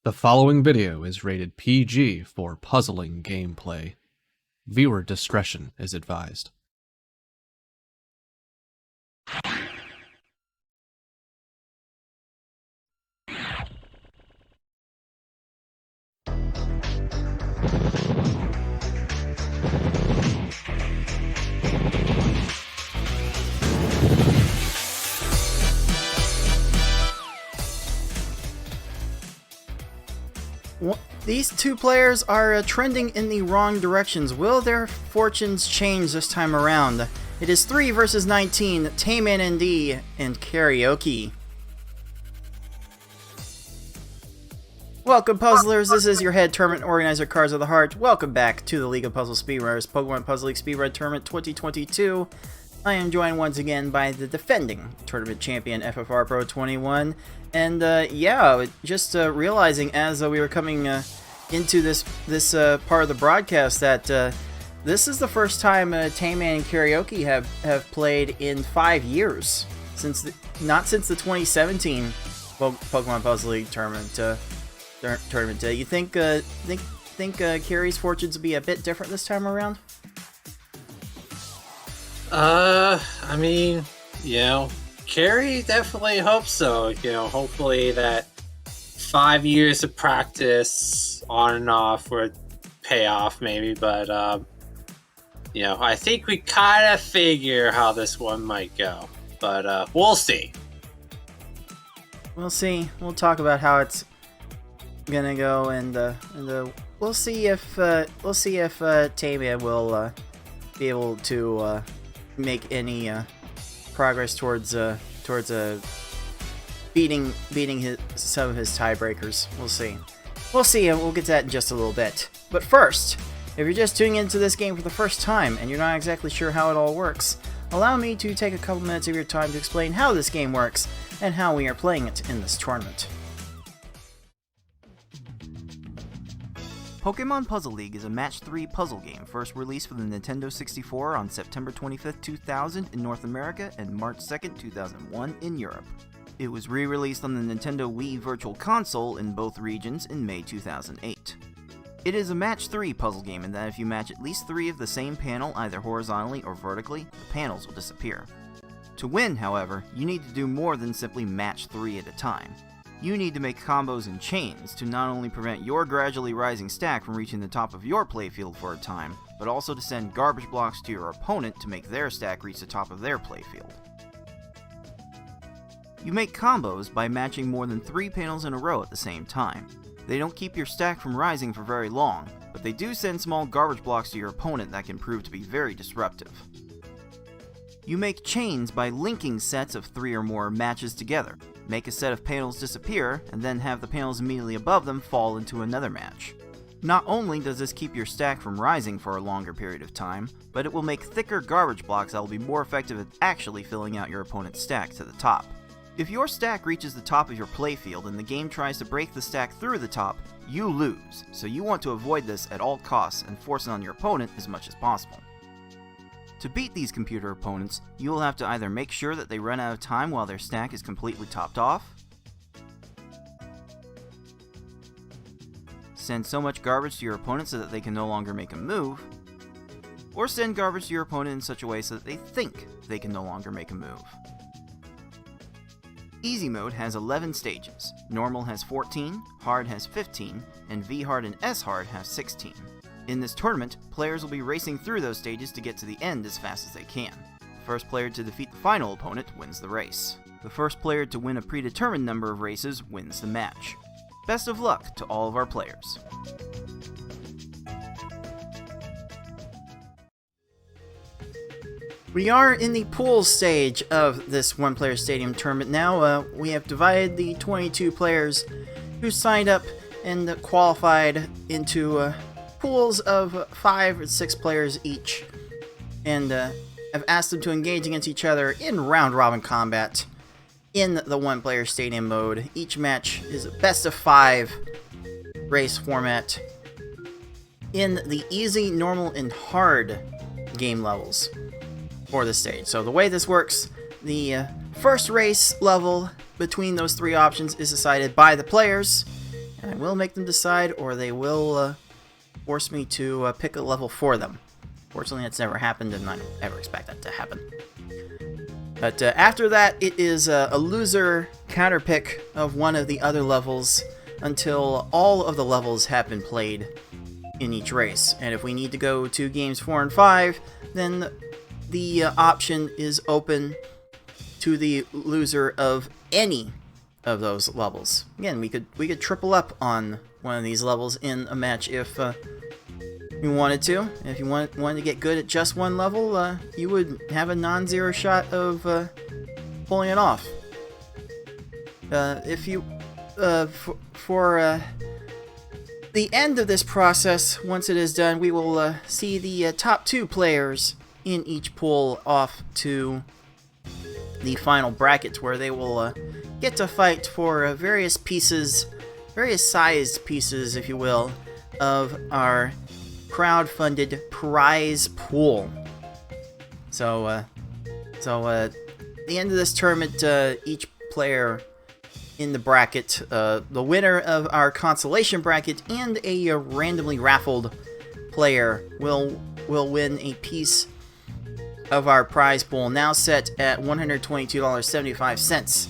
The following video is rated PG for puzzling gameplay. Viewer discretion is advised. These two players are trending in the wrong directions. Will their fortunes change this time around? It is 3 versus 19, TaymanND and Kariohki. Welcome, puzzlers. This is your head tournament organizer, Cards of the Heart. Welcome back to the League of Puzzle Speedrunners Pokemon Puzzle League Speedrun Tournament 2022. I am joined once again by the defending tournament champion, FFR Pro 21. And yeah, just realizing as we were coming into this part of the broadcast that this is the first time Tayman and Kariohki have played in 5 years, not since the 2017 Pokemon Puzzle League tournament. You think Carrie's fortunes will be a bit different this time around? I mean, Carrie definitely hopes so. Hopefully that 5 years of practice on and off would pay off, maybe. But, I think we kind of figure how this one might go. But, we'll see. We'll see. We'll talk about how it's gonna go, and we'll see if Tayman will be able to make any progress towards beating some of his tiebreakers. We'll see, and we'll get to that in just a little bit. But first, if you're just tuning into this game for the first time and you're not exactly sure how it all works, allow me to take a couple minutes of your time to explain how this game works and how we are playing it in this tournament. Pokemon Puzzle League is a Match 3 puzzle game first released for the Nintendo 64 on September 25, 2000 in North America and March 2, 2001 in Europe. It was re-released on the Nintendo Wii Virtual Console in both regions in May 2008. It is a Match 3 puzzle game in that if you match at least 3 of the same panel either horizontally or vertically, the panels will disappear. To win, however, you need to do more than simply match 3 at a time. You need to make combos and chains to not only prevent your gradually rising stack from reaching the top of your playfield for a time, but also to send garbage blocks to your opponent to make their stack reach the top of their playfield. You make combos by matching more than 3 panels in a row at the same time. They don't keep your stack from rising for very long, but they do send small garbage blocks to your opponent that can prove to be very disruptive. You make chains by linking sets of 3 or more matches together. Make a set of panels disappear, and then have the panels immediately above them fall into another match. Not only does this keep your stack from rising for a longer period of time, but it will make thicker garbage blocks that will be more effective at actually filling out your opponent's stack to the top. If your stack reaches the top of your playfield and the game tries to break the stack through the top, you lose, so you want to avoid this at all costs and force it on your opponent as much as possible. To beat these computer opponents, you will have to either make sure that they run out of time while their stack is completely topped off, send so much garbage to your opponent so that they can no longer make a move, or send garbage to your opponent in such a way so that they think they can no longer make a move. Easy mode has 11 stages, normal has 14, hard has 15, and V-hard and S-hard have 16. In this tournament, players will be racing through those stages to get to the end as fast as they can. The first player to defeat the final opponent wins the race. The first player to win a predetermined number of races wins the match. Best of luck to all of our players. We are in the pool stage of this one-player stadium tournament now. We have divided the 22 players who signed up and qualified into pools of 5 or 6 players each, and I've asked them to engage against each other in round-robin combat in the one-player stadium mode. Each match is a best-of-5 race format in the easy, normal, and hard game levels for the stage. So the way this works, the first race level between those 3 options is decided by the players. And I will make them decide, or they will force me to pick a level for them. Fortunately, that's never happened, and I don't ever expect that to happen. But after that, it is a loser counterpick of one of the other levels until all of the levels have been played in each race. And if we need to go to games 4 and 5, then the option is open to the loser of any of those levels. Again, we could triple up on one of these levels in a match if you wanted to. If you wanted to get good at just one level, you would have a non-zero shot of pulling it off. If you for the end of this process, once it is done, we will see the top 2 players in each pool off to the final brackets, where they will get to fight for various pieces, various sized pieces, if you will, of our crowd-funded prize pool. So, at the end of this tournament, each player in the bracket, the winner of our consolation bracket and a randomly raffled player will win a piece of our prize pool, now set at $122.75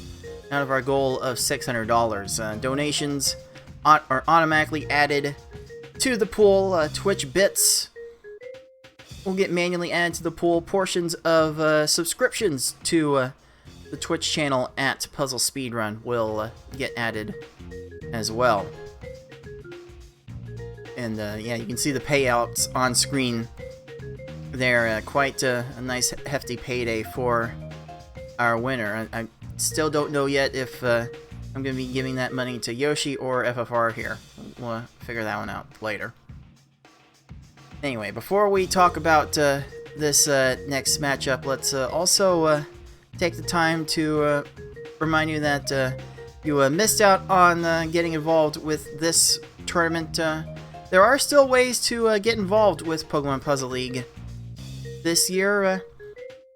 out of our goal of $600. Donations are automatically added to the pool. Twitch bits will get manually added to the pool. Portions of subscriptions to the Twitch channel at Puzzle Speedrun will get added as well. And yeah, you can see the payouts on screen. They're quite a nice hefty payday for our winner. I still don't know yet if I'm going to be giving that money to Yoshi or FFR here. We'll figure that one out later. Anyway, before we talk about this next matchup, let's also take the time to remind you that you missed out on getting involved with this tournament. There are still ways to get involved with Pokemon Puzzle League. This year,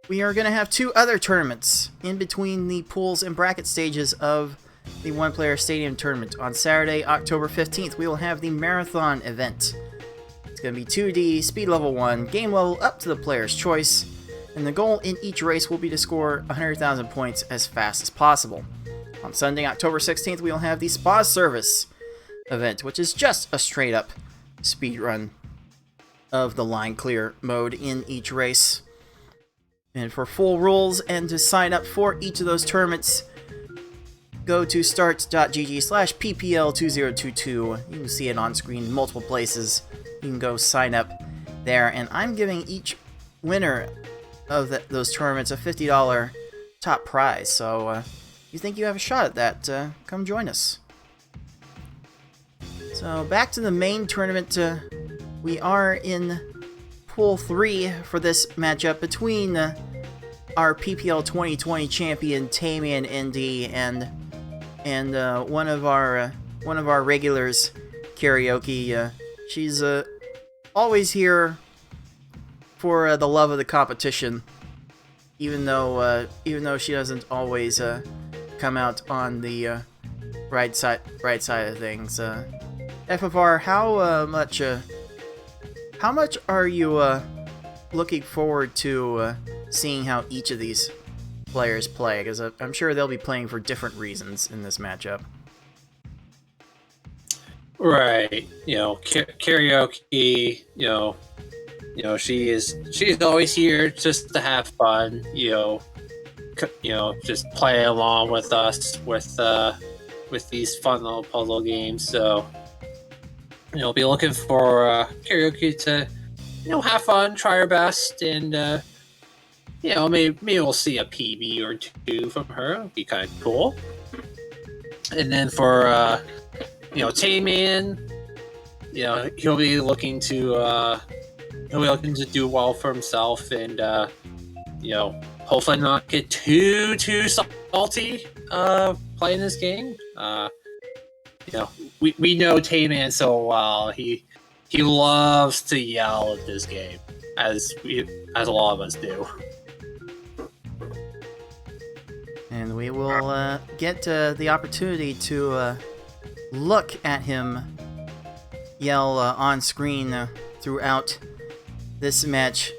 we are going to have 2 other tournaments in between the pools and bracket stages of the one-player stadium tournament. On Saturday, October 15th, we will have the Marathon event. It's going to be 2D, speed level 1, game level up to the player's choice, and the goal in each race will be to score 100,000 points as fast as possible. On Sunday, October 16th, we will have the Spa Service event, which is just a straight-up speedrun of the line clear mode in each race. And for full rules and to sign up for each of those tournaments, go to start.gg/ppl2022. You can see it on screen in multiple places. You can go sign up there, and I'm giving each winner of those tournaments a $50 top prize. So if you think you have a shot at that, come join us. So back to the main tournament. We are in Pool 3 for this matchup between our PPL 2020 champion TaymanND and one of our regulars, Kariohki. She's always here for the love of the competition, even though she doesn't always come out on the right side of things. FFR, how much are you looking forward to seeing how each of these players play? Because I'm sure they'll be playing for different reasons in this matchup. Right. Karaoke, she's always here just to have fun, just play along with us with these fun little puzzle games. So, be looking for Karaoke to, have fun, try her best, and maybe we'll see a PB or 2 from her. It'd be kind of cool. And then for Tayman, he'll be looking to do well for himself, and hopefully not get too salty playing this game. We know Tayman so well. He loves to yell at this game, as a lot of us do. And we will get the opportunity to look at him yell on screen throughout this match.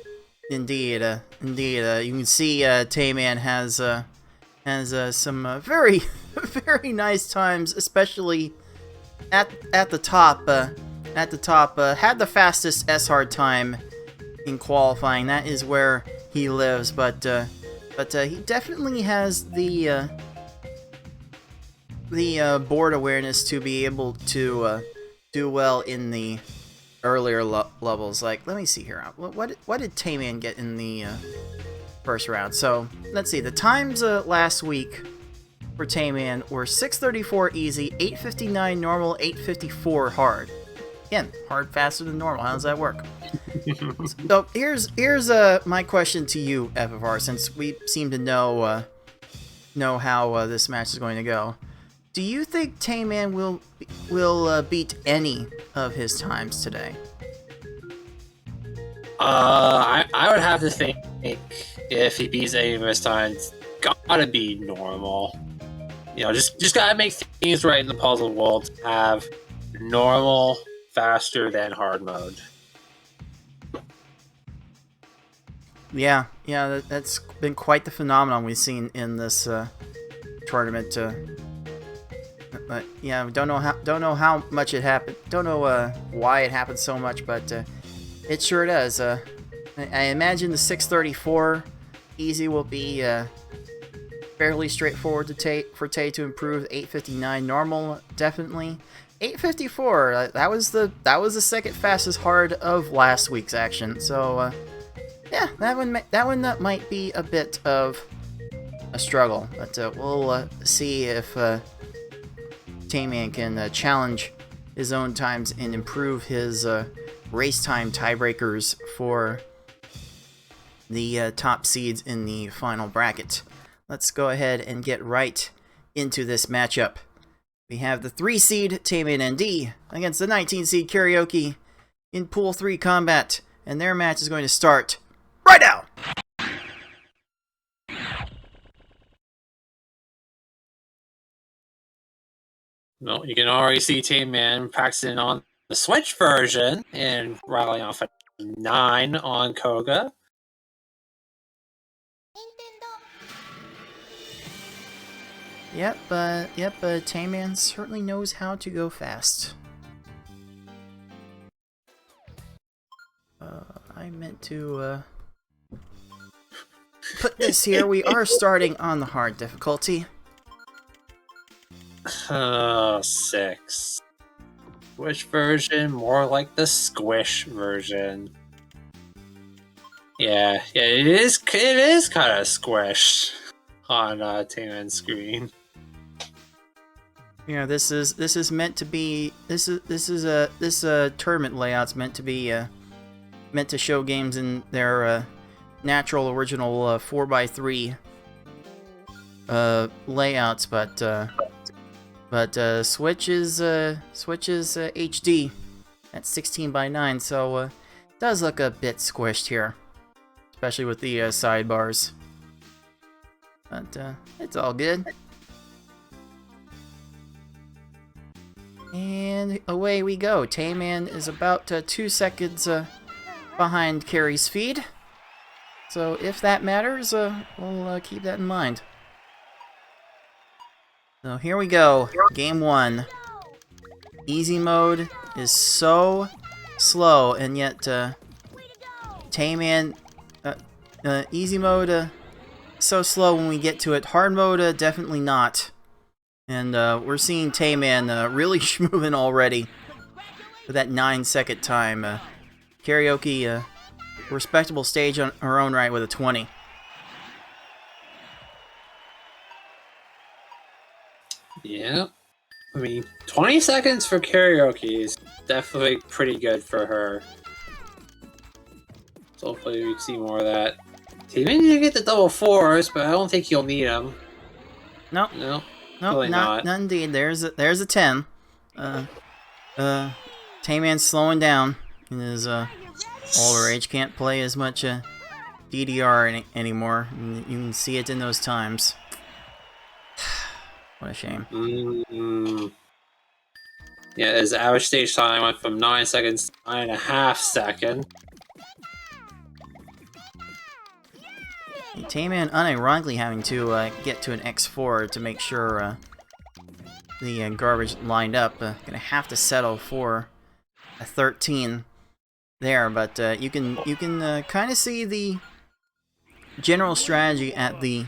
Indeed, you can see Tayman has some very very nice times, especially at the top. Had the fastest S hard time in qualifying. That is where he lives, but he definitely has the board awareness to be able to do well in the earlier levels. Like, let me see here. What did Tayman get in the first round? So let's see. The times last week for Tayman were 6:34 easy, 8:59 normal, 8:54 hard. Again, hard faster than normal. How does that work? So here's my question to you, FFR, since we seem to know how this match is going to go. Do you think Tayman will beat any of his times today? I would have to think if he beats any of his times, gotta be normal. You know, just gotta make things right in the puzzle world to have normal faster than hard mode. Yeah, that's been quite the phenomenon we've seen in this tournament. But yeah, don't know how much it happened. Don't know why it happened so much, but it sure does. I imagine the 6:34 easy will be fairly straightforward for Tay to improve. 8:59 normal, definitely. 8:54. That was the second fastest hard of last week's action. So yeah, that one might be a bit of a struggle, but we'll see if Tayman can challenge his own times and improve his race time tiebreakers for the top seeds in the final bracket. Let's go ahead and get right into this matchup. We have the 3 seed TaymanND against the 19 seed Kariohki in Pool 3 combat, and their match is going to start right now! Well, you can already see Tayman practicing on the Switch version and rattling off a 9 on Koga. Yep, Tayman certainly knows how to go fast. I meant to put this here. We are starting on the hard difficulty. 6. Which version? More like the Squish version. Yeah, it is kind of squished on Tayman's screen. Yeah, this is meant to be. This tournament layout's meant to be meant to show games in their natural original 4x3 layouts, but Switch is HD at 16:9, so it does look a bit squished here, especially with the sidebars. But it's all good. And away we go. Tayman is about 2 seconds behind Carrie's feed. So if that matters, we'll keep that in mind. So here we go. Game 1. Easy mode is so slow, and yet Tayman... easy mode, so slow when we get to it. Hard mode, definitely not. And we're seeing Tayman really schmoving already with that 9-second time. Kariohki, respectable stage on her own right with a 20. Yeah. I mean, 20 seconds for Kariohki is definitely pretty good for her. So hopefully we can see more of that. Tayman didn't get the double 4s, but I don't think you'll need them. Nope. No. Nope, Really not indeed. There's a 10. Tayman's slowing down in his older age. Can't play as much DDR anymore. You can see it in those times. What a shame. Yeah, his average stage time went from 9 seconds to 9.5 seconds. Tayman unironically having to get to an X4 to make sure the garbage lined up. Gonna have to settle for a 13 there, but you can kind of see the general strategy at the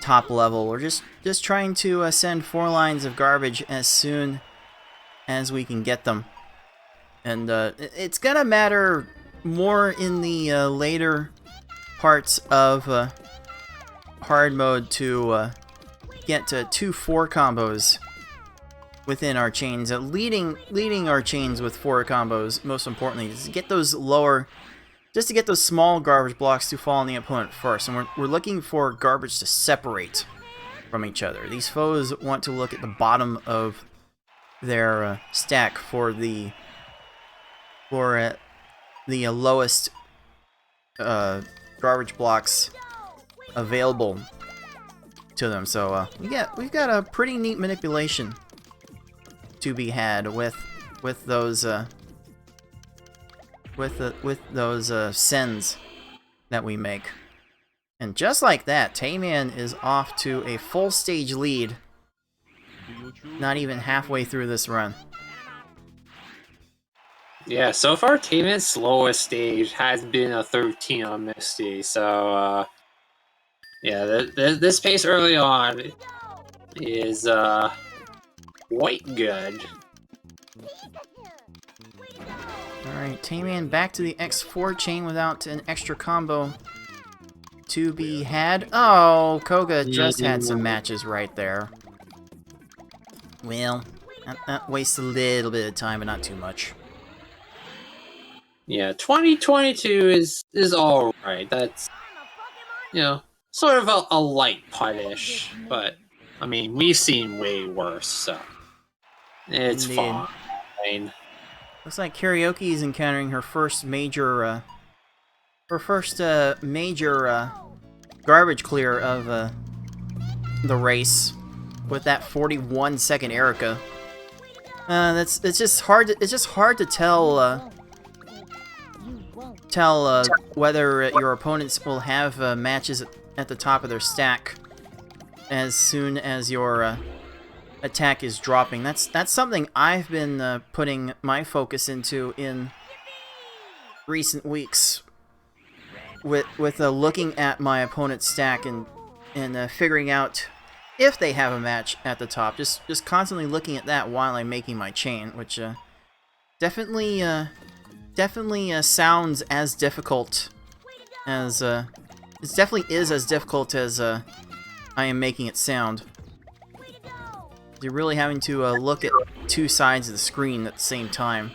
top level. We're just trying to send 4 lines of garbage as soon as we can get them, and it's gonna matter more in the later parts of hard mode to get to 2-4 combos within our chains. Leading our chains with 4 combos, most importantly, is to get those just to get those small garbage blocks to fall on the opponent first. And we're looking for garbage to separate from each other. These foes want to look at the bottom of their stack for the lowest garbage blocks available to them. So we've got a pretty neat manipulation to be had with those sends that we make. And just like that, Tayman is off to a full stage lead, not even halfway through this run. Yeah, so far Tayman's slowest stage has been a 13 on Misty, so yeah, this pace early on is quite good. Alright, Tayman back to the X4 chain without an extra combo to be had. Oh, Koga just had some matches right there. Well, that wastes a little bit of time, but not too much. Yeah, 2022 is alright. That's, you know, sort of a light punish, but I mean, we've seen way worse, so it's Indeed. fine. Looks like Kariohki is encountering her first major garbage clear of the race with that 41-second Erica. It's just hard to tell whether your opponents will have matches at the top of their stack as soon as your attack is dropping. That's something I've been putting my focus into in recent weeks, with looking at my opponent's stack and figuring out if they have a match at the top. Just constantly looking at that while I'm making my chain, which definitely sounds as difficult as it definitely is as difficult as I am making it sound. You're really having to look at 2 sides of the screen at the same time.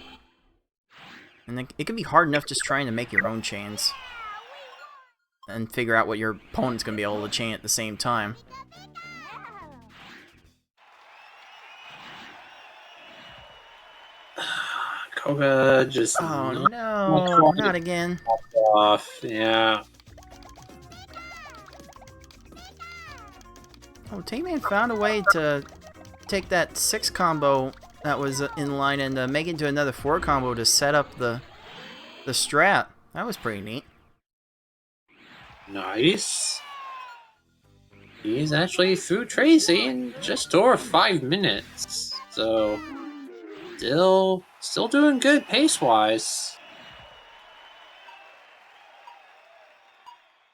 And it can be hard enough just trying to make your own chains and figure out what your opponent's going to be able to chain at the same time. Koga just... Oh no, not again. Off, yeah. Oh, Tayman found a way to take that 6 combo that was in line and make it into another 4 combo to set up the strat. That was pretty neat. Nice. He's actually through Tracy in just over 5 minutes. So, still doing good pace-wise.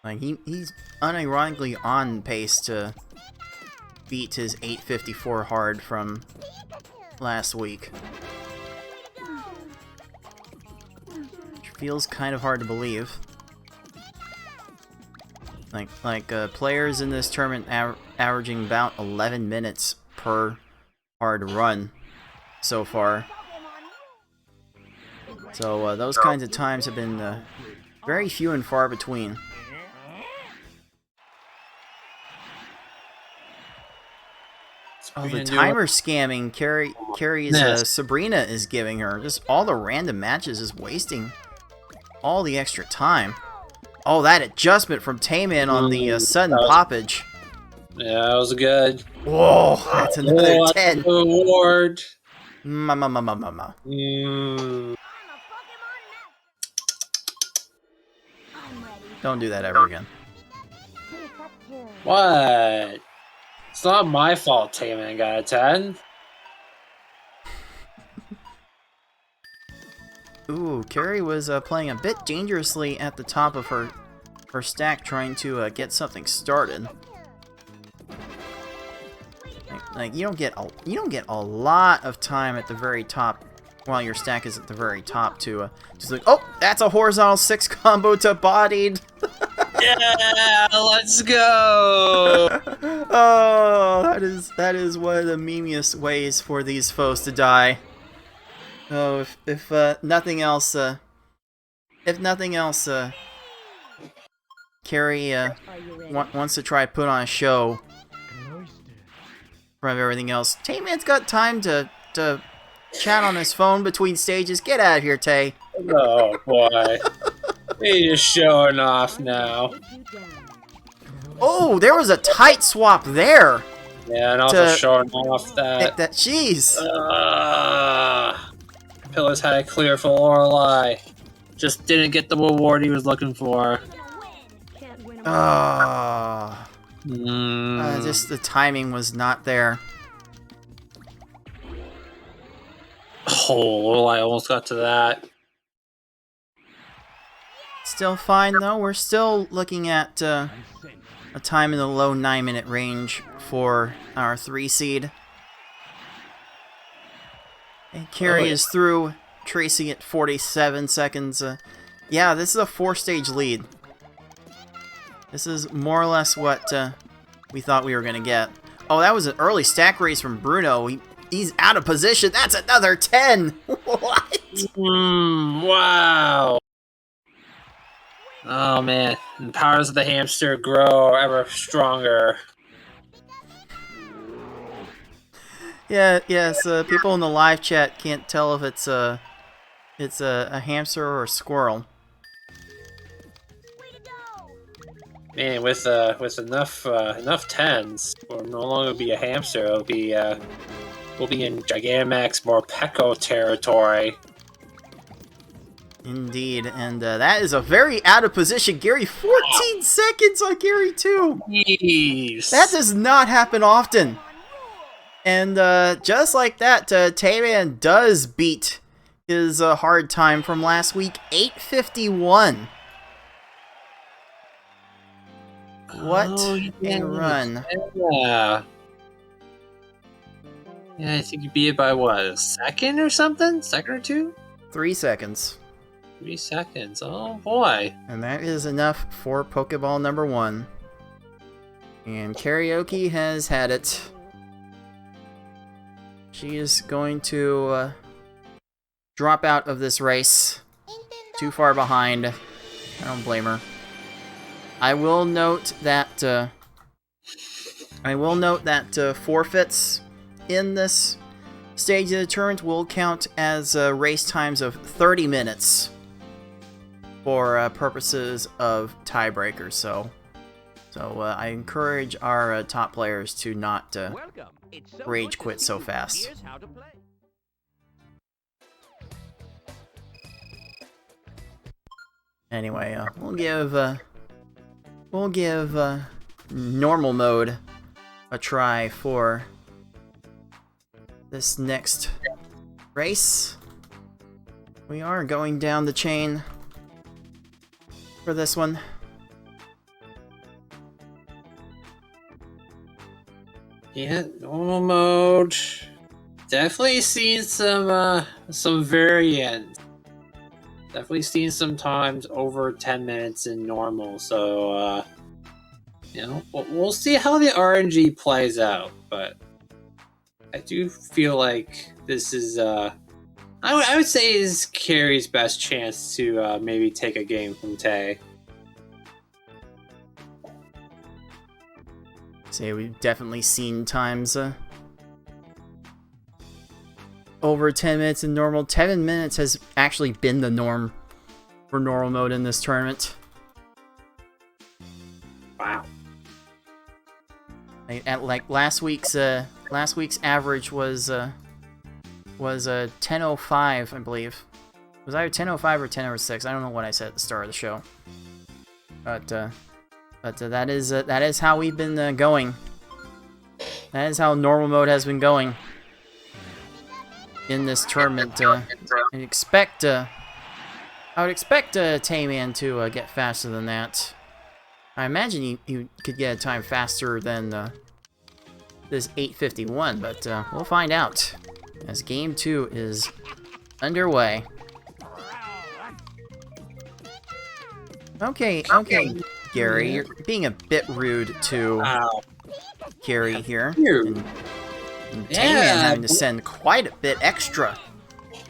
Like he's unironically on pace to beat his 854 hard from last week. Which feels kind of hard to believe. Like players in this tournament averaging about 11 minutes per hard run so far. So those kinds of times have been very few and far between. Oh, the timer scamming Carrie's Sabrina is giving her. Just all the random matches is wasting all the extra time. Oh, that adjustment from Tayman on the sudden poppage. Yeah, that was good. Whoa, that's another 10. Award. Ma. Mm, Don't do that ever again. what? It's not my fault Tayman got a 10. Ooh, Carrie was playing a bit dangerously at the top of her stack, trying to get something started. Like you don't get a lot of time at the very top while your stack is at the very top to just like, oh, that's a horizontal 6 combo to bodied. Yeah, let's go. Oh, that is one of the memeiest ways for these foes to die. Oh, if nothing else, Carrie wants to try to put on a show from everything else. Tay-Man's got time to chat on his phone between stages. Get out of here, Tay. Oh boy. He's just showing off now. Oh, there was a tight swap there. Yeah, and also showing off that. Jeez. Pillars had it clear for Lorelei. Just didn't get the reward he was looking for. Just the timing was not there. Oh, Lorelei almost got to that. Still fine though. We're still looking at a time in the low 9-minute range for our 3 seed. And Carrie is through, tracing at 47 seconds. Yeah, this is a 4-stage lead. This is more or less what we thought we were going to get. Oh, that was an early stack race from Bruno. He's out of position. That's another 10! What? Wow. Oh man, the powers of the hamster grow ever stronger. Yeah, yes, people in the live chat can't tell if it's a hamster or a squirrel. Man, with enough 10s, we'll no longer be a hamster. We'll be in Gigantamax Morpeko territory. Indeed, and that is a very out of position Gary. 14 seconds on Gary too. Jeez. That does not happen often. And just like that, TaymanND does beat his hard time from last week, 8:51. What a run. Yeah. Yeah, I think you beat it by what, a second or something? Second or two? 3 seconds. 3 seconds. Oh boy. And that is enough for Pokeball number 1. And Kariohki has had it. She is going to drop out of this race. Too far behind. I don't blame her. I will note that forfeits in this stage of the tournament will count as race times of 30 minutes for purposes of tiebreakers. So I encourage our top players to not rage quit so fast. Anyway, we'll give normal mode a try for this next race. We are going down the chain for this one. Yeah, normal mode. Definitely seen some variants. Definitely seen some times over 10 minutes in normal, so you know, we'll see how the RNG plays out, but I do feel like this is I would say is Carrie's best chance to maybe take a game from Tay. Say we've definitely seen times over 10 minutes in normal. 10 minutes has actually been the norm for normal mode in this tournament. Wow. At like last week's average was was 10:05, I believe. It was either 10:05 or 10:06. I don't know what I said at the start of the show. But that is how we've been going. That is how normal mode has been going in this tournament. I would expect TaymanND to get faster than that. I imagine you could get a time faster than this 8:51, but we'll find out as game 2 is underway. Okay, Gary, you're being a bit rude to Gary here. And TaymanND having to send quite a bit extra.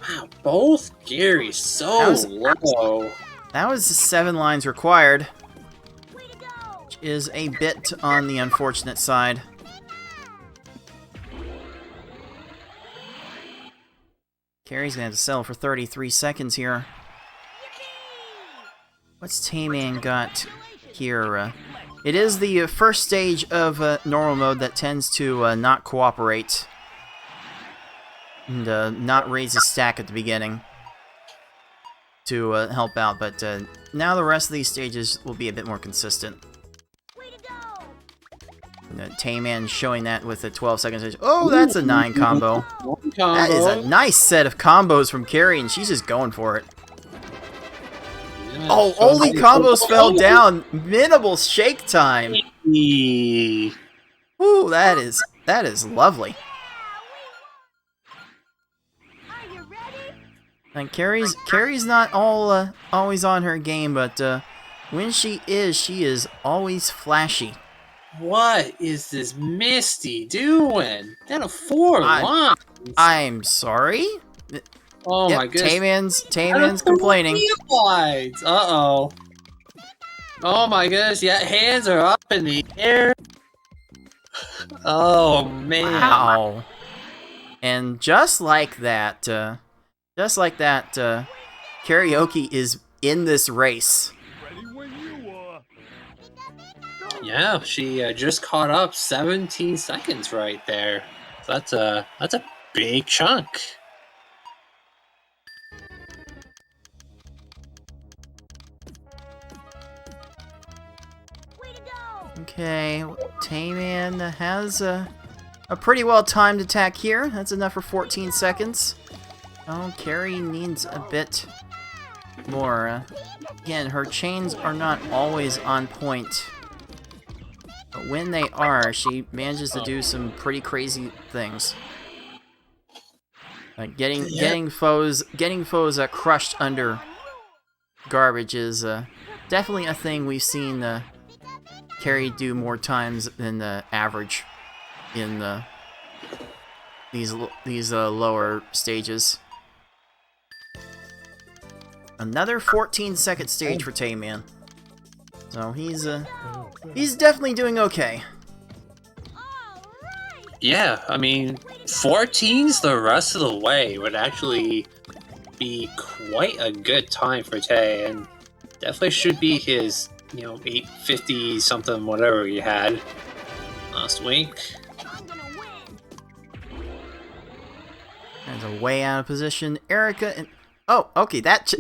Wow, both Gary's so low. That was 7 lines required, which is a bit on the unfortunate side. Gary's gonna have to settle for 33 seconds here. What's TaymanND got here? It is the first stage of normal mode that tends to not cooperate and not raise the stack at the beginning to help out, but now the rest of these stages will be a bit more consistent. TaymanND showing that with a 12 second stage. Oh, that's a 9 combo. That is a nice set of combos from Gary, and she's just going for it. Oh, only combos fell down. Minimal shake time. Ooh, that is lovely. And Carrie's not always on her game, but when she is always flashy. What is this Misty doing? Down to 4 lines. I'm sorry. Oh my goodness. TaymanND's complaining. Uh-oh. Oh my goodness, yeah, hands are up in the air. Oh man. Wow. And just like that, Kariohki is in this race. Yeah, she just caught up 17 seconds right there. So that's a big chunk. Okay, TaymanND has a pretty well timed attack here. That's enough for 14 seconds. Oh, Carrie needs a bit more. Again, her chains are not always on point. But when they are, she manages to do some pretty crazy things. Like getting foes crushed under garbage is definitely a thing we've seen Carrie do more times than the average in these lower stages. Another 14-second stage for TaymanND. So he's definitely doing okay. Yeah, I mean, 14's the rest of the way would actually be quite a good time for Tay, and definitely should be his, 850 something, whatever he had last week. There's a way out of position. Erica and oh, okay, that chain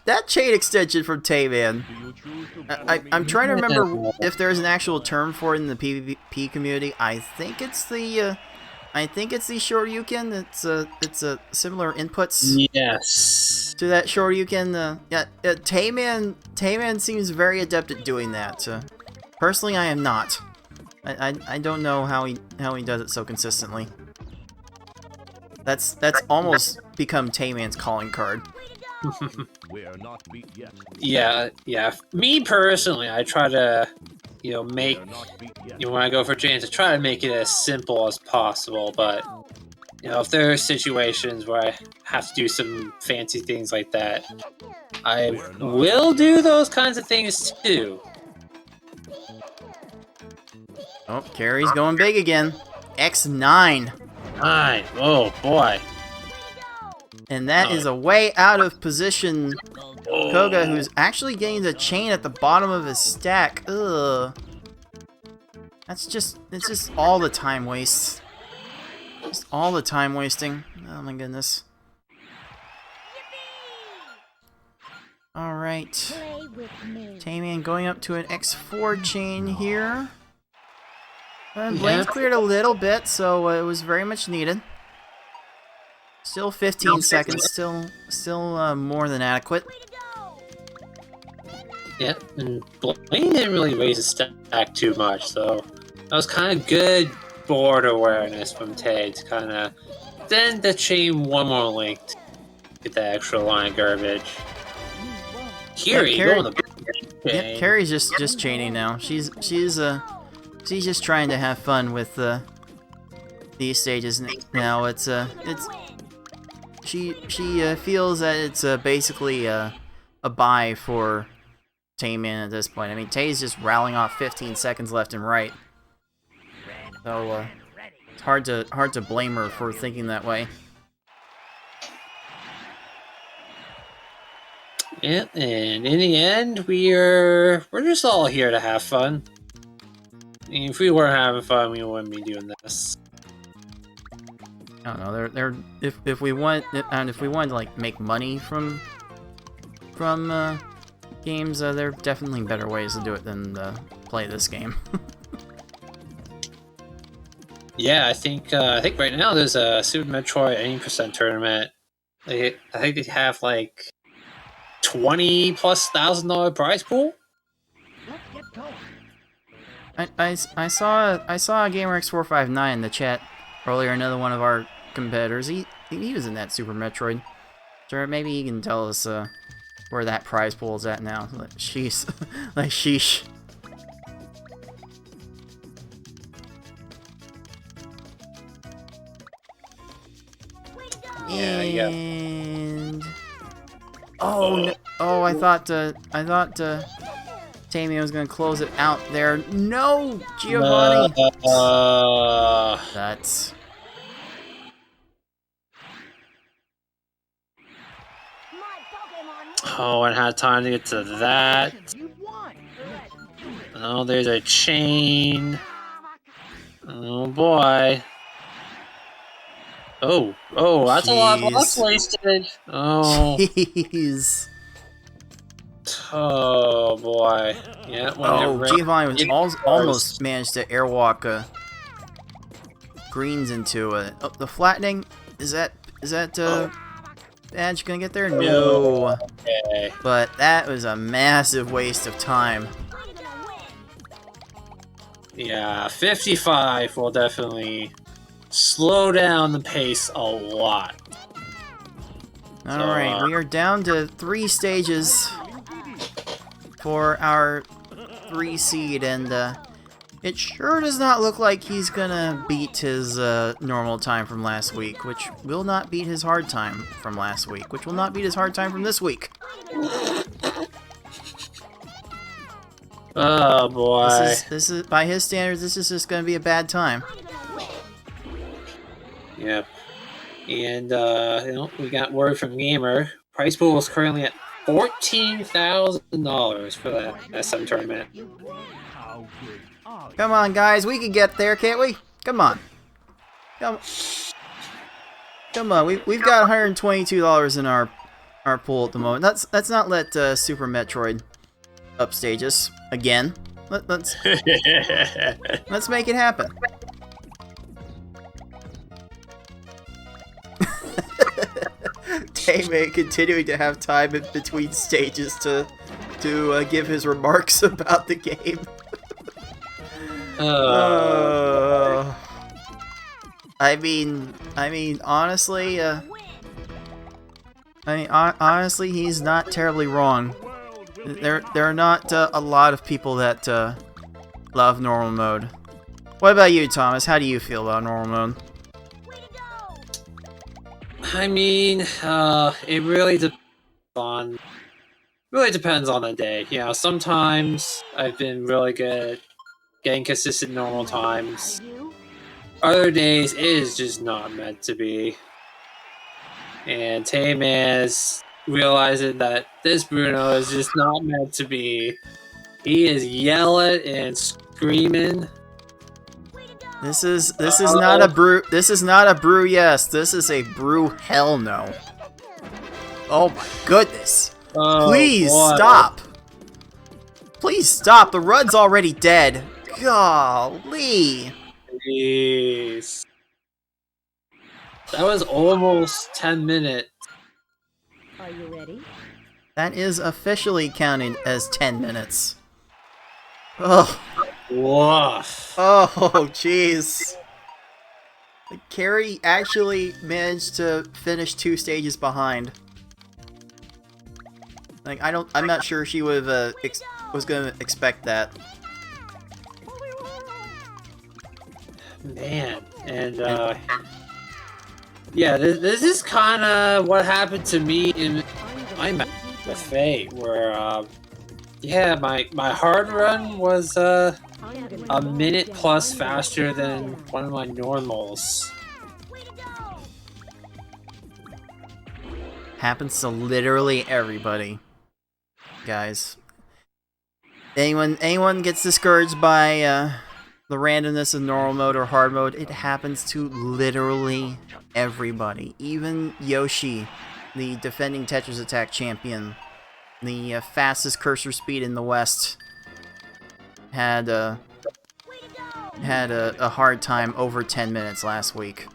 that chain extension from Tayman. I'm trying to remember if there's an actual term for it in the PvP community. I think it's the Shoryuken. It's a similar inputs. Yes. To that Shoryuken. Tayman seems very adept at doing that. Personally, I am not. I don't know how he does it so consistently. That's almost become Tayman's calling card. We are not beat yet. Yeah. Me personally, I try to, make when I go for chains, I try to make it as simple as possible. But if there are situations where I have to do some fancy things like that, I will do those kinds of things too. Oh, Carrie's going big again. X9. Oh boy. And that is a way out of position. Koga, who's actually getting the chain at the bottom of his stack. Ugh. It's just all the time wastes. Just all the time wasting. Oh my goodness. Alright. Tayman going up to an X4 chain here. Blaine cleared a little bit, so it was very much needed. Still 15 seconds, still more than adequate. Yep, and Blaine didn't really raise his stack too much, so that was kind of good board awareness from Tay to kind of send the chain one more link to get that extra line of garbage. Kiri, going the Yep, Carrie's just chaining now. She's just trying to have fun with these stages now. She feels that it's basically a buy for Tayman at this point. I mean, Tay's just rallying off 15 seconds left and right, so it's hard to blame her for thinking that way. Yeah, and in the end, we're just all here to have fun. I mean, if we weren't having fun, we wouldn't be doing this. I don't know. If we wanted to like make money from games, there are definitely better ways to do it than play this game. Yeah, I think right now there's a Super Metroid 80% tournament. I think they have like $20,000+ prize pool. I saw GamerX459 in the chat earlier. Another one of our competitors. He was in that Super Metroid. Sure, maybe he can tell us where that prize pool is at now. Like, sheesh, like sheesh. Yeah. And oh no! Oh, I thought Tayman was gonna close it out there. No, Giovanni. That's. Oh, I had time to get to that. Oh, there's a chain. Oh boy. Oh, that's a lot of blocks wasted. Oh. Jeez. Oh boy. Yeah. Giovanni was almost managed to airwalk greens into it. Oh, the flattening. Is that Badge gonna get there? No. Okay. But that was a massive waste of time. Yeah, 55 will definitely slow down the pace a lot. Alright, we are down to 3 stages for our 3 seed, and it sure does not look like he's gonna beat his normal time from last week, which will not beat his hard time from last week, which will not beat his hard time from this week. Oh boy. This is by his standards, this is just gonna be a bad time. Yep. And we got word from Gamer. Prize pool is currently at $14,000 for that SM tournament. Come on, guys, we can get there, can't we? Come on. Come on, we've got $122 in our pool at the moment. Let's not let Super Metroid upstage us again. Let's make it happen. Tayman continuing to have time in between stages to give his remarks about the game. I mean, honestly, honestly, he's not terribly wrong. There are not a lot of people that love normal mode. What about you, Thomas? How do you feel about normal mode? I mean, it really depends on the day. You know, sometimes I've been really good at getting consistent normal times. Other days it is just not meant to be. And Tayman is realizing that this Bruno is just not meant to be. He is yelling and screaming. This is not a brew. This is not a brew. Yes, this is a brew. Hell no. Oh my goodness! Oh, Please boy. stop. Please stop. The rud's already dead. Golly. Jeez. That was almost 10 minutes. Are you ready? That is officially counted as 10 minutes. Oh. Woof. Oh, jeez. Carrie actually managed to finish 2 stages behind. Like, I'm not sure she would have, was gonna expect that. Man. And, yeah, this is kind of what happened to me in my match with Fate, where, yeah, my hard run was, a minute plus faster than one of my normals. Happens to literally everybody, guys. Anyone gets discouraged by the randomness of normal mode or hard mode, it happens to literally everybody. Even Yoshi, the defending Tetris Attack champion, the fastest cursor speed in the West, had a hard time over 10 minutes last week.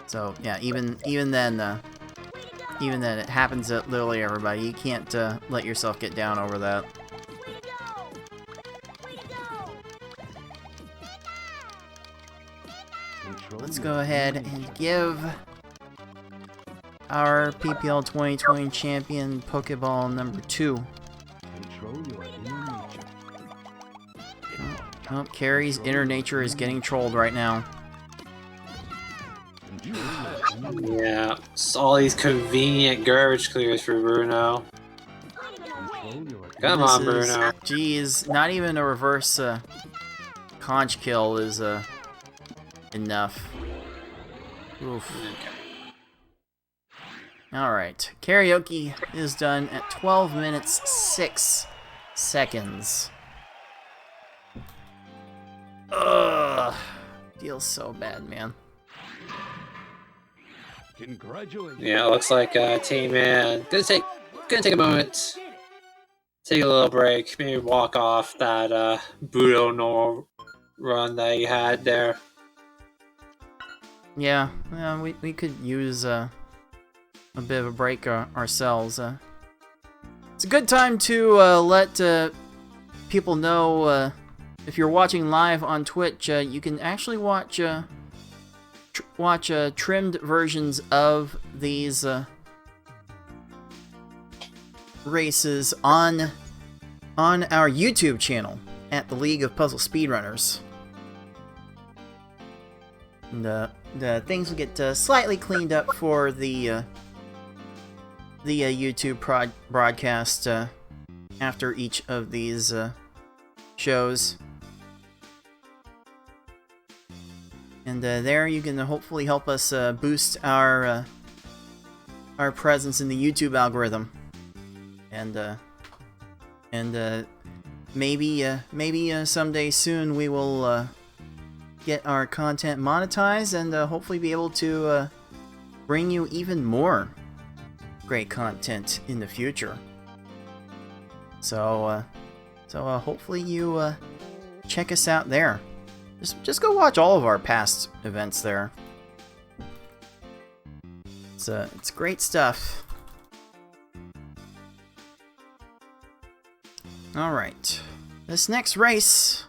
So yeah, even then, it happens to literally everybody. You can't let yourself get down over that. Let's go ahead and give our PPL 2020 champion Pokeball number 2. Oh, Carrie's inner nature is getting trolled right now. Yeah, it's all these convenient garbage clears for Bruno. Come on, Bruno. Jeez, not even a reverse conch kill is enough. Oof. Alright, karaoke is done at 12 minutes 6 seconds. Ugh. Feels so bad, man. Congratulations. Yeah, looks like Tayman gonna take a moment, take a little break, maybe walk off that Budo normal run that he had there. Yeah, we could use a bit of a break ourselves. It's a good time to let people know if you're watching live on Twitch, you can actually watch trimmed versions of these races on our YouTube channel at the League of Puzzle Speedrunners. And the things will get slightly cleaned up for the YouTube broadcast after each of these shows. And there you can hopefully help us boost our presence in the YouTube algorithm, and maybe someday soon we will get our content monetized and hopefully be able to bring you even more great content in the future. So hopefully you check us out there. Just go watch all of our past events there. It's great stuff. Alright. This next race,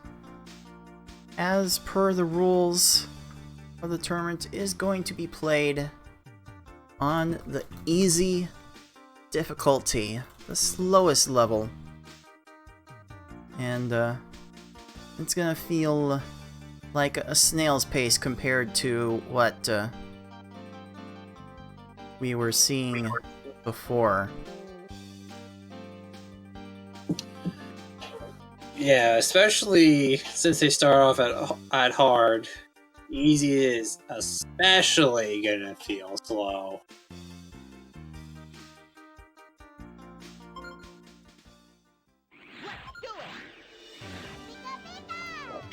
as per the rules of the tournament, is going to be played on the easy difficulty, the slowest level. And it's gonna feel like a snail's pace compared to what we were seeing before. Yeah, especially since they start off at hard. Easy is especially gonna feel slow.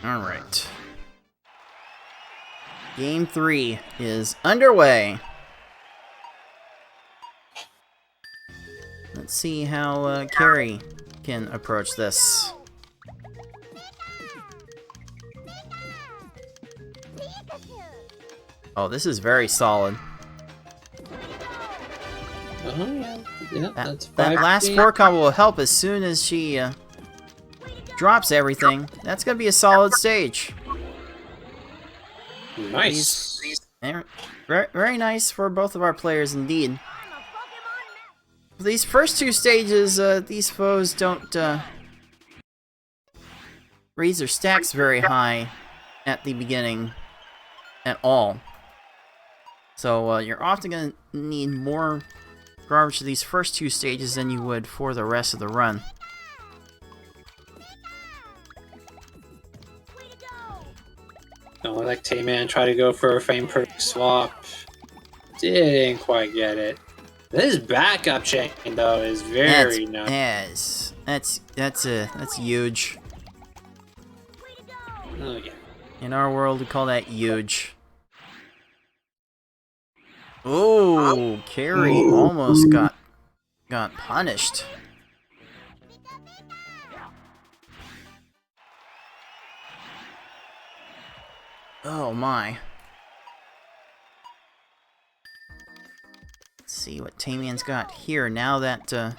Alright. Game 3 is underway. Let's see how Carrie can approach this. Oh, this is very solid. Oh, yeah. Yeah, that's That last 5 4 combo will help as soon as she drops everything. That's going to be a solid stage. Nice. Very, very nice for both of our players indeed. These first 2 stages, these foes don't raise their stacks very high at the beginning at all. So you're often going to need more garbage to these first 2 stages than you would for the rest of the run. Don't look like Tayman tried to go for a frame per swap. Didn't quite get it. This backup chain though is very nice. That's huge. Oh yeah. In our world, we call that huge. Oh, Carrie almost got punished. Oh my. Let's see what Tayman's got here now that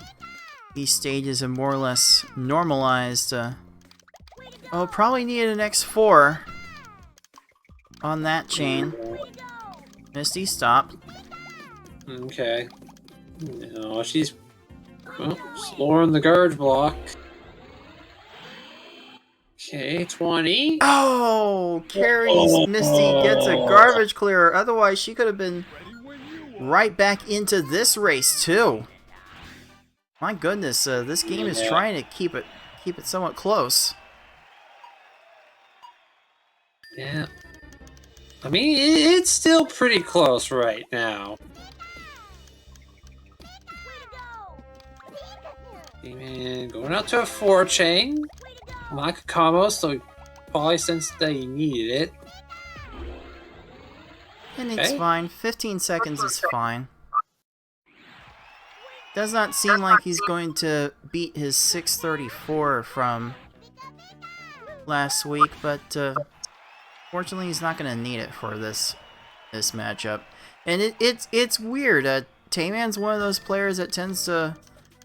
these stages have more or less normalized. Oh, probably need an X4 on that chain. Misty, stop. Okay. No, she's slower in the garbage block. Okay, 20. Oh, Carrie's Misty gets a garbage clearer. Otherwise, she could have been right back into this race too. My goodness, this game is trying to keep it somewhat close. Yeah. I mean, it's still pretty close right now. And going out to a 4 chain. Lack of combos, so he probably sensed that he needed it. And it's fine. 15 seconds is fine. Does not seem like he's going to beat his 634 from last week, but fortunately he's not going to need it for this matchup. And it's weird. Tayman's one of those players that tends to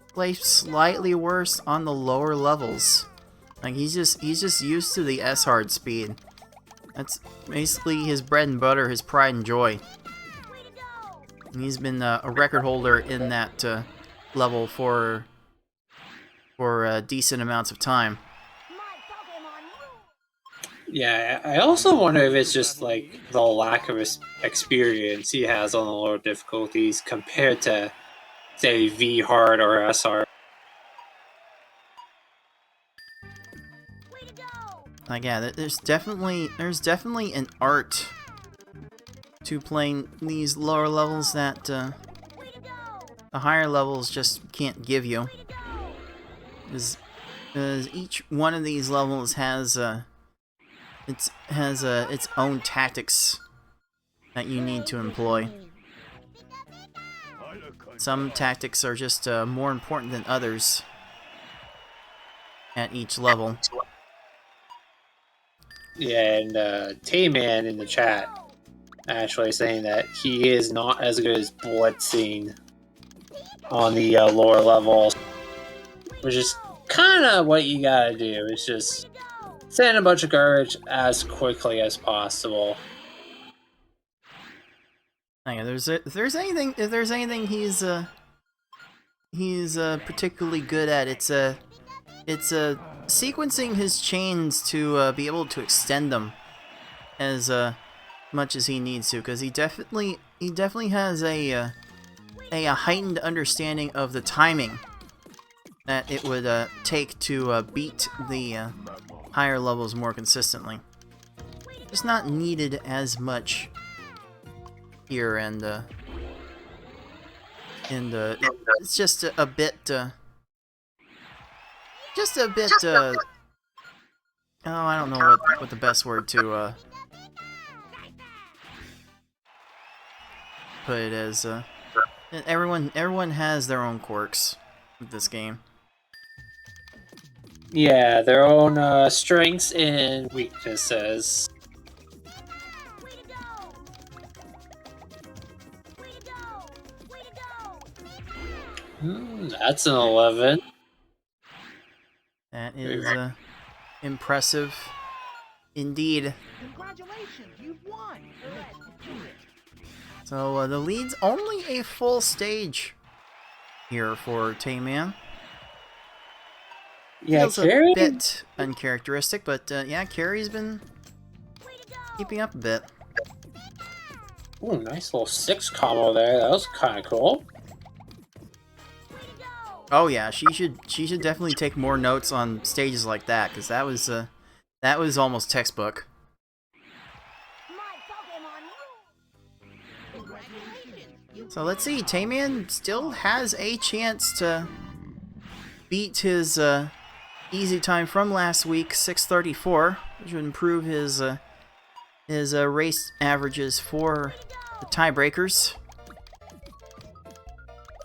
play slightly worse on the lower levels. Like he's just used to the S-hard speed. That's basically his bread and butter, his pride and joy. And he's been a record holder in that level for decent amounts of time. Yeah, I also wonder if it's just like the lack of experience he has on the lower difficulties compared to, say, V hard or S hard. Like yeah, there's definitely an art to playing these lower levels that the higher levels just can't give you. Because each one of these levels has its own tactics that you need to employ. Some tactics are just more important than others at each level. Yeah, and Tayman in the chat actually saying that he is not as good as blitzing on the lower levels, which is kind of what you gotta do. It's just send a bunch of garbage as quickly as possible. Yeah, if there's anything he's particularly good at, it's sequencing his chains to be able to extend them as much as he needs to, because he definitely has a heightened understanding of the timing that it would take to beat the higher levels more consistently. Just not needed as much here, and it's just a bit oh, I don't know what the best word to put it as. Everyone has their own quirks with this game. Yeah, their own strengths and weaknesses. That's an 11. That is impressive indeed. Congratulations, you've won! So the lead's only a full stage here for Tayman. Yeah, Feels Carrie? a bit uncharacteristic, but yeah, Carrie's been keeping up a bit. Ooh, nice little 6 combo there. That was kind of cool. Oh yeah, she should definitely take more notes on stages like that, because that was almost textbook. So let's see, Tayman still has a chance to beat his easy time from last week, 6:34, which would improve his race averages for the tiebreakers.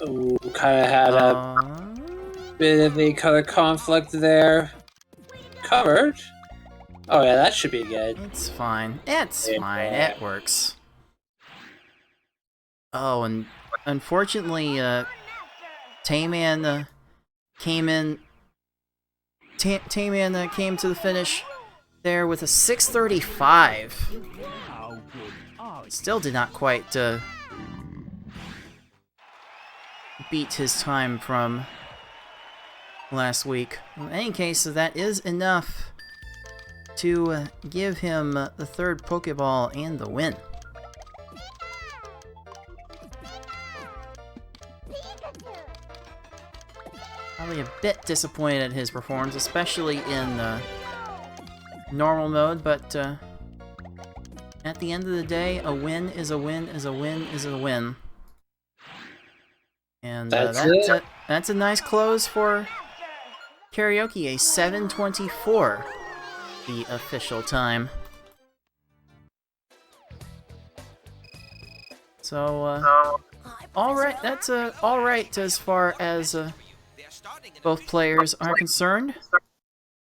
Ooh, kind of had a bit of a color conflict there. Covered? Oh yeah, that should be good. It's fine. It's fine. Yeah. It works. Oh, and unfortunately, Tayman came in. Tayman came to the finish there with a 6:35. How good are you? Still did not quite beat his time from last week. In any case, that is enough to give him the third Pokeball and the win. Probably a bit disappointed at his performance, especially in normal mode, but at the end of the day, a win is a win is a win is a win. And that's a nice close for Kariohki, a 7:24, the official time. So, alright, that's alright as far as both players are concerned.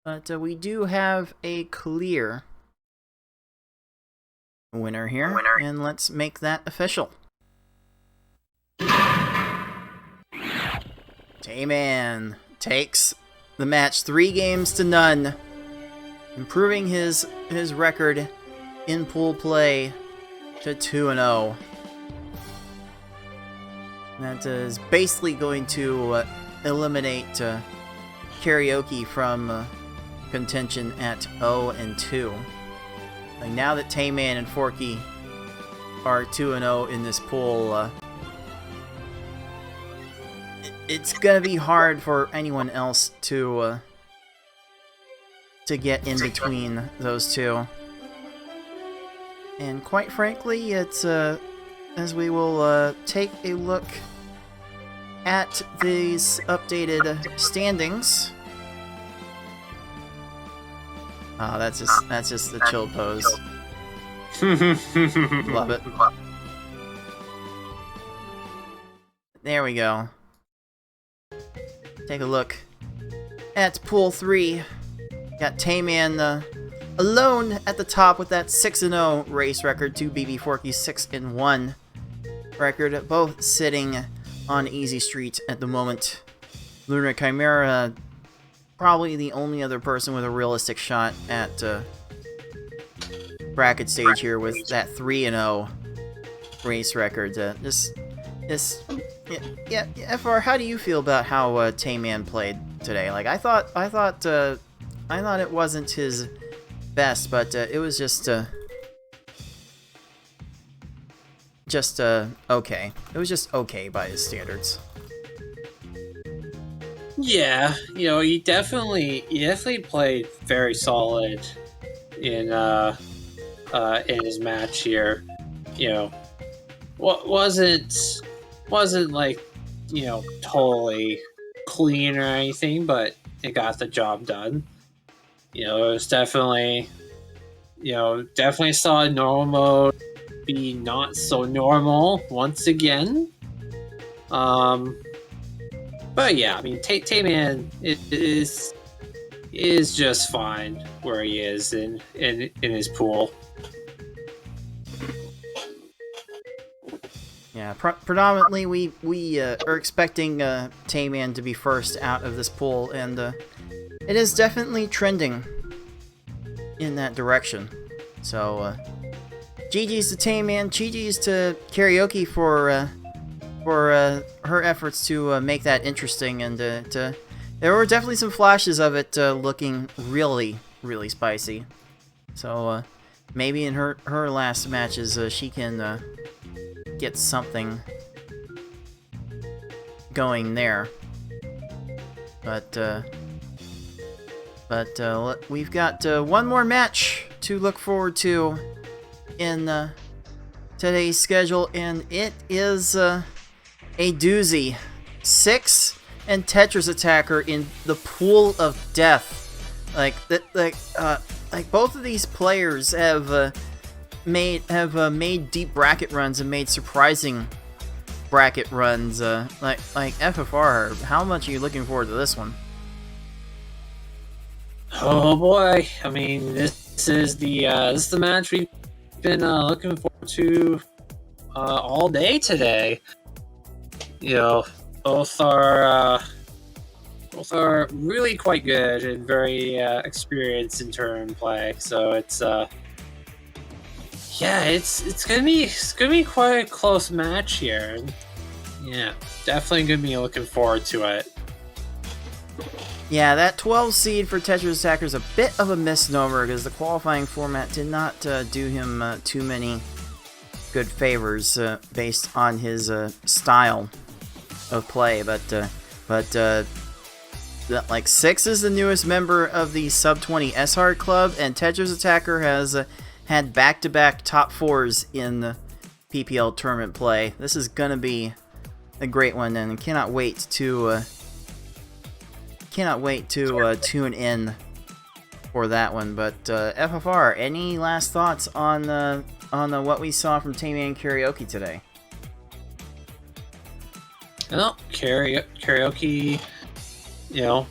But we do have a clear winner here, and let's make that official. Tayman takes the match 3-0, improving his record in pool play to 2-0. That is basically going to eliminate Kariohki from contention at 0-2. Like, now that Tayman and Forky are 2-0 in this pool, it's gonna be hard for anyone else to get in between those two. And quite frankly, it's as we will take a look at these updated standings. Oh, that's just the chill pose. Love it. There we go. Take a look at Pool 3. Got Tayman alone at the top with that 6-0 race record to BB Forky's 6-1 record, both sitting on Easy Street at the moment. Lunar Chimera, probably the only other person with a realistic shot at bracket stage here with that 3-0 race record. Yeah, FR, how do you feel about how Tayman played today? Like, I thought it wasn't his best, but it was just okay. It was just okay by his standards. Yeah, he definitely played very solid in his match here. Wasn't like, totally clean or anything, but it got the job done. It was definitely solid normal mode, be not so normal once again. But yeah, I mean, Tayman is just fine where he is in his pool. Yeah, predominantly we are expecting Tayman to be first out of this pool, and it is definitely trending in that direction. So, GG's to Tayman, GG's to Karioki for her efforts to make that interesting, and there were definitely some flashes of it looking really, really spicy. So, maybe in her last matches she can get something going there. But we've got one more match to look forward to in today's schedule, and it is a doozy. 6 and Tetris Attacker in the pool of death. Like both of these players have made deep bracket runs and made surprising bracket runs. Like FFR, how much are you looking forward to this one? Oh boy! I mean, this is the match we've been looking forward to all day today. You know, both are really quite good and very experienced in turn play. So it's yeah, it's gonna be quite a close match here. Yeah, definitely gonna be looking forward to it. Yeah, that 12 seed for Tetris Attacker is a bit of a misnomer because the qualifying format did not do him too many good favors based on his style of play. But like 6 is the newest member of the Sub 20 S-Hard Club, and Tetris Attacker has had back-to-back top 4s in the PPL tournament play. This is gonna be a great one, and cannot wait to tune in for that one. But FFR, any last thoughts on what we saw from TaymanND Karioki today? Well, Karioki, you know,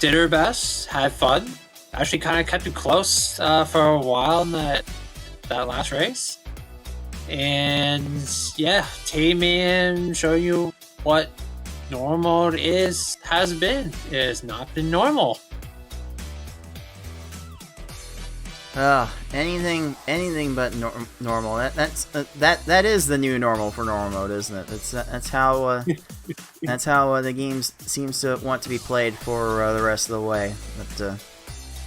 did her best, had fun. Actually, kind of kept it close for a while in that last race. And yeah, Tayman show you what normal has been. It has not been normal. Anything but normal. That is the new normal for normal mode, isn't it? That's how that's how the game seems to want to be played for the rest of the way. But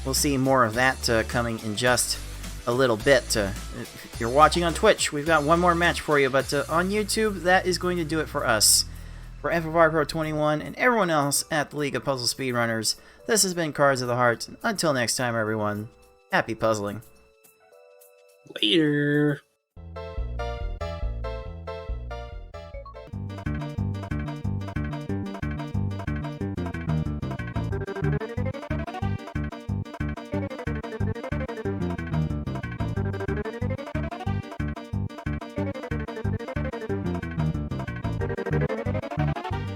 we'll see more of that coming in just a little bit. If you're watching on Twitch, we've got one more match for you, but on YouTube, that is going to do it for us. For FFR Pro 21 and everyone else at the League of Puzzle Speedrunners, this has been Cards of the Heart. Until next time, everyone, happy puzzling. Later.